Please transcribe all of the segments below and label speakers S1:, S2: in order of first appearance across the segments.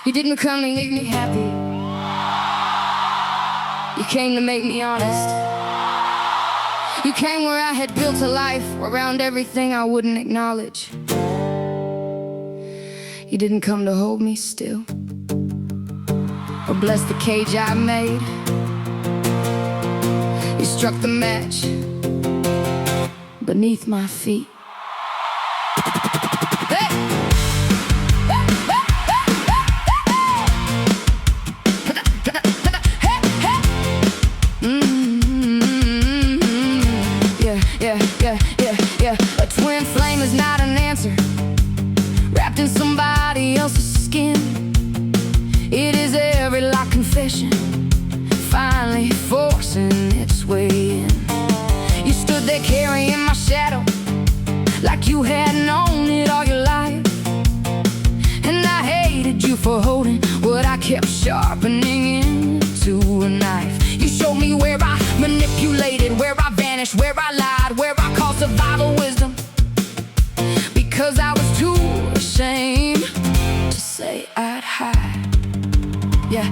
S1: You didn't come to make me happy. You came to make me honest. You came where I had built a life around everything I wouldn't acknowledge. You didn't come to hold me still or bless the cage I made. You struck the match beneath my feet. Yeah. A twin flame is not an answer wrapped in somebody else's skin. It is every locked confession finally forcing its way in. You stood there carrying my shadow like you had known it all your life, and I hated you for holding what I kept sharpening into a knife. You showed me where I manipulated, where I vanished, where I lied, where I called survival wisdom, because I was too ashamed to say I'd hide. Yeah.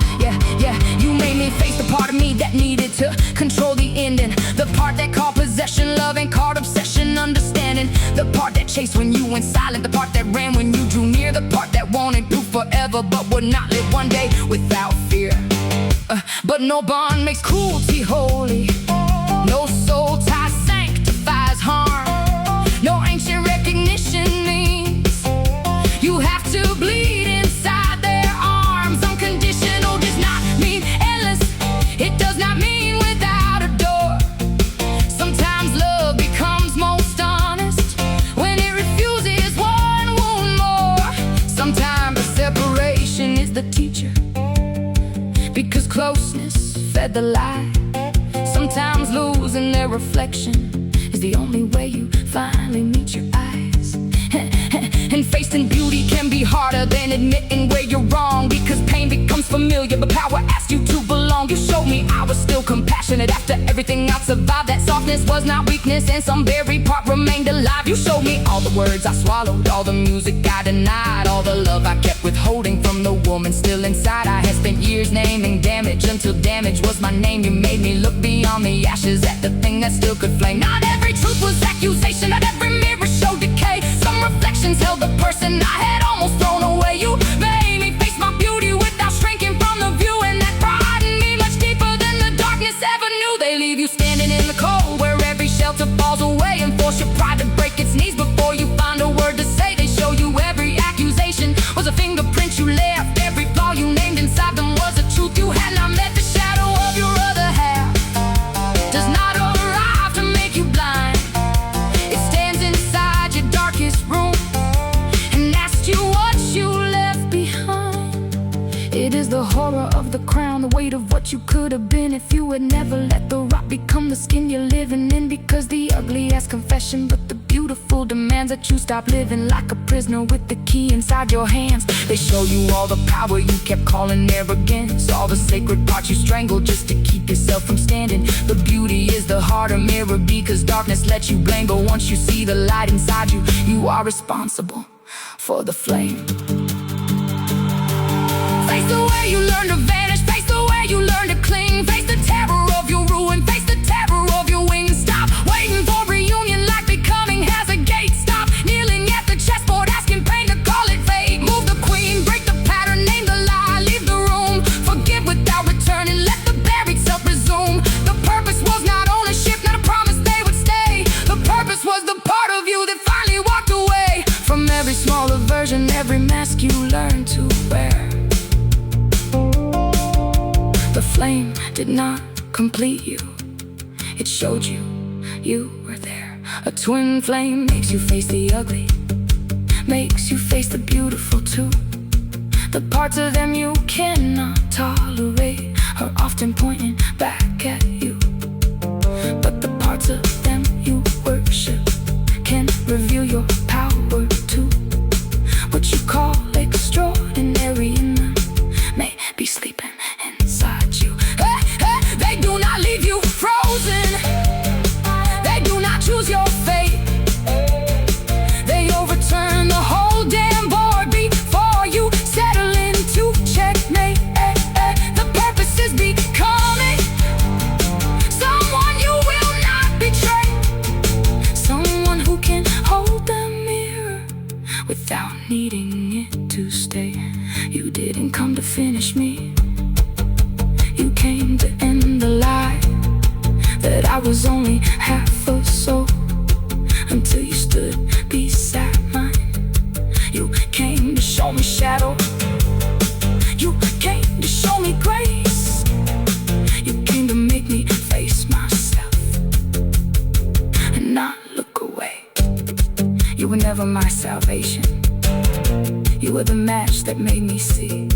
S1: You made me face the part of me that needed to control the ending, the part that called possession, love, and called obsession, understanding, the part that chased when you went silent, the part that ran when you drew near, the part that wanted you forever but would not live one day without fear. But no bond makes cruelty holy. No soul tie sanctifies harm. No ancient recognition means you have to bleed inside their arms. Unconditional does not mean endless. It does not mean without a door. Sometimes love becomes most honest when it refuses one wound more. Sometimes a separation is the teacher, because closeness fed the lie. Sometimes losing their reflection is the only way you finally meet your eyes. And facing beauty can be harder than admitting where you're wrong, because pain becomes familiar but power asks you to belong. You showed me I was still compassionate after everything I survived. That softness was not weakness and some buried part remained alive. You showed me all the words I swallowed, all the music I denied, all the love I kept withholding from the woman still inside. I had spent years naming damage until damage was my name. You made me look beyond the ashes at the thing that still could flame. Not every truth was accusation, not every mirror showed decay. Some reflections held the person I had almost thrown away. You made me face my beauty without shrinking from the view, and that pride in me much deeper than the darkness ever knew. They leave you standing in the cold where every shelter falls away, and force your pride to break its knees before you find a word to say. They show you every accusation was a fingerprint you left. Every flaw you named inside them was a truth you had not met. The shadow of your other half does not arrive to make you blind. It stands inside your darkest room and asks you what you left behind. It is the horror of the crown, the weight of what you could have been if you had never let the rock become the skin you're living in. Because the ugly asks confession, but the beautiful demands that you stop living like a prisoner with the key inside your hands. They show you all the power you kept calling arrogance, all the sacred parts you strangled just to keep yourself from standing. The beauty is the harder mirror, because darkness lets you blame, but once you see the light inside you, you are responsible for the flame. Face the way you learn to vanish, face the way you learn to cling, face the terror of your ruin, face the terror of your wings. Stop waiting for reunion like becoming has a gate. Stop kneeling at the chessboard asking pain to call it fate. Move the queen, break the pattern, name the lie, leave the room. Forgive without returning, let the buried self resume. The purpose was not ownership, not a promise they would stay. The purpose was the part of you that finally walked away from every smaller version, every mask you learned to wear. The flame did not complete you, it showed you you were there. A twin flame makes you face the ugly, makes you face the beautiful too. The parts of them you cannot tolerate are often pointing back at you, but the parts of them you worship can reveal your power too. What you call extraordinary in them may be sleeping inside you. They do not leave you frozen, they do not choose your fate. They overturn the whole damn board before you settle into You didn't come to finish me. You came to end the lie that I was only half a soul, until you stood beside mine. You came to show me shadow. You came to show me grace. You came to make me face myself and not look away. You were never my salvation. You were the match that made me see